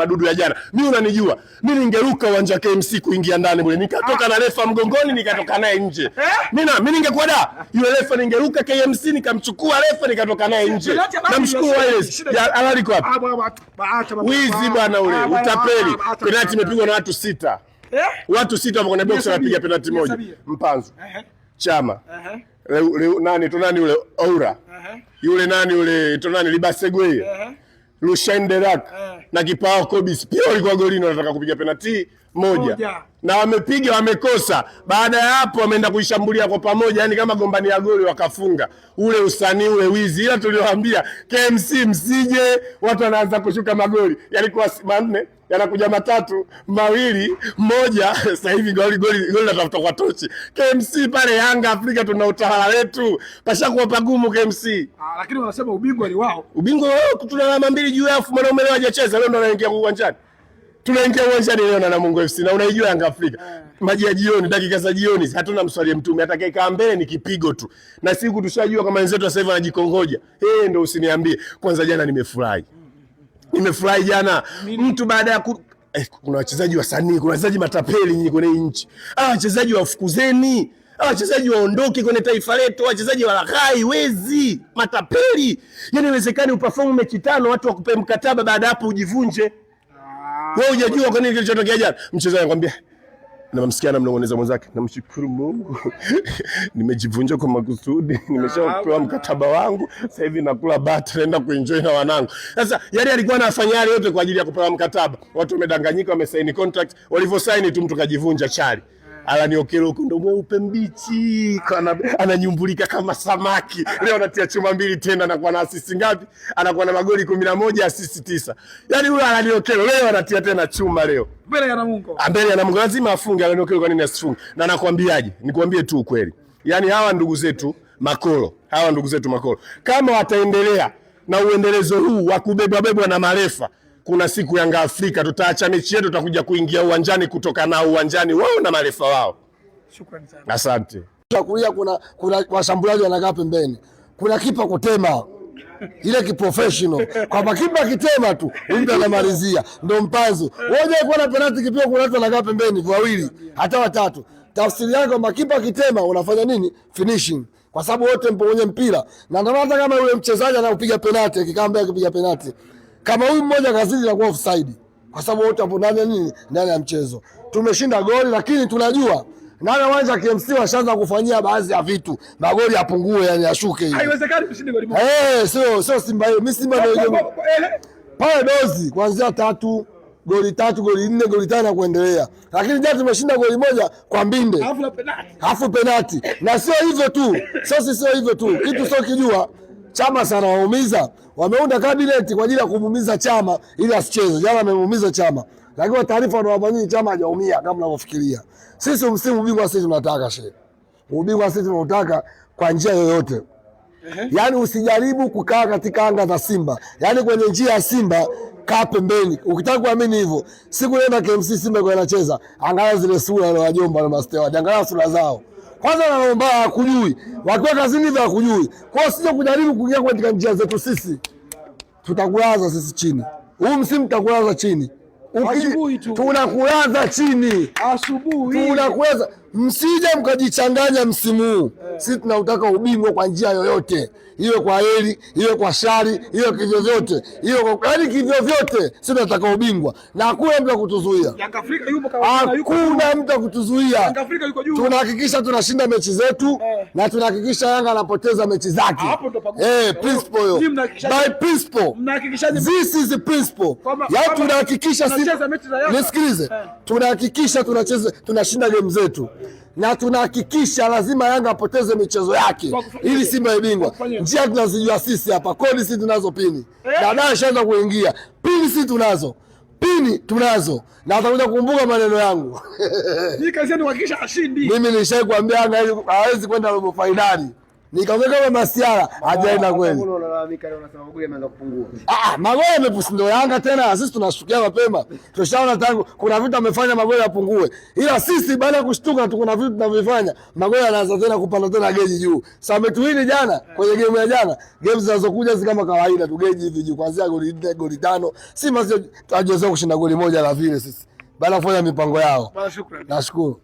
madudu ya jana. Mimi unanijua. Mimi ningeruka uwanja wa KMC kuingia ndani bure. Nikatoka na refa mgongoni nikatoka naye nje. Mimi ningekuwa yule refa ningeruka KMC nikamchukua refa nikatoka naye nje. Namshukuru Wales. Halali kwa wapi? Wizi bwana ule. Utapeli. Penalti imepigwa na watu 6. Watu 6 wako kwenye box wanapiga penalti moja. Mpanzu. Chama. Nani ule Oura. Yule nani ule nani Libasegwe. Lucien Derac na kipao Kobis pia walikuwa golini wanataka kupiga penalti moja. Na wamepiga wamekosa. Baada ya hapo wameenda kuishambulia kwa pamoja, yani kama gombani ya goli wakafunga. Ule usanii ule wizi. Ila tuliowaambia KMC msije watu wanaanza kushuka magoli. Yalikuwa 4 yanakuja 3, 2, 1. Sasa hivi goli natafuta kwa tochi. KMC pale Yanga Afrika tuna utawala wetu. Pashakuwa pagumu KMC. Lakini wanasema ubingwa ni wao. Ubingwa wao tuna alama 2 juu ya mwanaume leo hajacheza, leo ndo anaingia uwanjani. Tunaingia uwanjani leo na Namungo FC na unaijua Yanga Afrika. Maji ya jioni, dakika za jioni, hatuna mswalie mtume, atakayekaa mbele ni kipigo tu. Na siku tushajua kama wenzetu sasa hivi wanajikongoja. Ndio usiniambie. Kwanza jana nimefurahi. Nimefurahi jana. Mtu baada ya kuna wachezaji wasanii, kuna wachezaji matapeli nyinyi kwenye nchi. Wachezaji wafukuzeni. Wachezaji waondoke kwenye taifa letu, wachezaji walaghai, wezi, matapeli. Yaani inawezekana uperform mechi 5 watu wakupe mkataba baada hapo ujivunje. Wewe hujajua kwa nini kilichotokea jana? Mchezaji anakuambia namsikia anamnong'oneza mwenzake, namshukuru Mungu. Nimejivunja kwa makusudi, nimeshapewa mkataba wangu, sasa hivi nakula bata naenda kuenjoy na wanangu. Sasa yale alikuwa anafanya yale yote kwa ajili ya kupewa mkataba. Watu wamedanganyika, wamesaini contract, walivyosaini tu mtu kajivunja chali. Alani Okello huko ndo mweupe mbichi, ananyumbulika kama samaki. Leo anatia chuma 2 tena, anakuwa na assist ngapi? Anakuwa na magoli 11, assist 9. Yaani huyo Alani Okello leo anatia tena chuma leo. Mbele ya Namungo. Mbele ya Namungo lazima afunge Alani Okello, kwa nini asifunge? Na nakwambiaje? Nikwambie tu ukweli. Yaani hawa ndugu zetu Makolo, kama wataendelea na uendelezo huu wa kubebwa na marefa, kuna siku Yanga Afrika tutaacha mechi yetu, tutakuja kuingia uwanjani kutoka nao uwanjani wao na marefa wao. Shukrani sana. Asante. Kulia kuna washambuliaji wanakaa pembeni. Kuna kipa kutema. Ile kiprofessional. Kwa kipa kitema tu, mtu anamalizia. Ndio Mpanzu. Wewe kwa na penalti kipiga kuna watu wanakaa pembeni wawili, hata watatu. Tafsiri yake kwa kipa kitema unafanya nini? Finishing. Kwa sababu wote mpo kwenye mpira. Na ndio hata kama yule mchezaji anakupiga penalti, akikaa mbele akipiga penalti, kama huyu mmoja kazidi na kuwa offside, kwa sababu wote hapo ndani ya mchezo. Tumeshinda goli, lakini tunajua ndani ya uwanja KMC washaanza kufanyia baadhi ya vitu, magoli yapungue, yani yashuke hivi. Haiwezekani kushinde goli moja. Sio Simba hiyo. Mimi Simba ndio pale dozi kuanzia 3 goli 3 goli 4 goli 5 na kuendelea. Lakini jana tumeshinda goli moja kwa mbinde. Alafu penalti. Na sio hivyo tu. Sio hivyo tu. Kitu sio kijua. Chama sana waumiza. Wameunda cabinet kwa ajili ya kumuumiza Chama ili asicheze. Jana amemuumiza Chama. Lakini taarifa wanawapa nyinyi Chama hajaumia kama mnavyofikiria. Sisi msimu ubingwa sisi tunataka shehe. Ubingwa sisi tunataka kwa njia yoyote. Yaani usijaribu kukaa katika anga za Simba. Yaani kwenye njia ya Simba kaa pembeni. Ukitaka kuamini hivyo, siku nenda KMC Simba kwa anacheza, angalia zile sura wale wajomba na mastewa, angalia sura zao. Kwanza wanaomba hakujui. Wakiwa kazini hivi hakujui. Kwa hiyo sije kujaribu kuingia katika njia zetu sisi. Tutakulaza sisi chini. Huu msimu tutakulaza chini. Tunakulaza chini. Asubuhi. Tunakulaza. Msije mkajichanganya msimu huu. Sisi tunautaka ubingwa kwa njia yoyote. Iwe kwa heri, iwe kwa shari, iwe kivyo vyote. Iwe kwa yaani kivyo vyote, sisi tunataka ubingwa. Na hakuna mtu kutuzuia. Yanga Afrika yupo kama yuko. Hakuna mtu kutuzuia. Yanga Afrika yuko juu. Tunahakikisha tunashinda mechi zetu na tunahakikisha Yanga anapoteza mechi zake. Principle hiyo. By principle. Mnahakikishaje? This is the principle. Ya tunahakikisha sisi. Nisikilize. Tunahakikisha tunashinda game zetu. Na tunahakikisha lazima Yanga apoteze michezo yake ili Simba ibingwa. Njia tunazijua sisi hapa. Kodi sisi tunazo pini. Baadaye shaanza kuingia. Pini sisi tunazo. Na atakuja kukumbuka maneno yangu. Hii kazi ni kuhakikisha ashindi. Mimi nilishakwambia Yanga hawezi kwenda robo finali Nikaongea kama masiara hajaenda kweli. Magoli yamepusi ndo Yanga tena, sisi tunashtukia mapema. Tushaona tangu kuna vitu amefanya magoli yapungue. Ila sisi baada ya kushtuka tu kuna vitu tunavyofanya, magoli yanaanza tena kupanda tena geji juu. Sasa ametuwini jana kwenye game ya jana. Game zinazokuja si kama kawaida tu geji hivi juu kuanzia goli 4, goli 5. Si masi tunajiweza kushinda goli moja la vile sisi. Baada ya kufanya mipango yao. Shukrani. Nashukuru.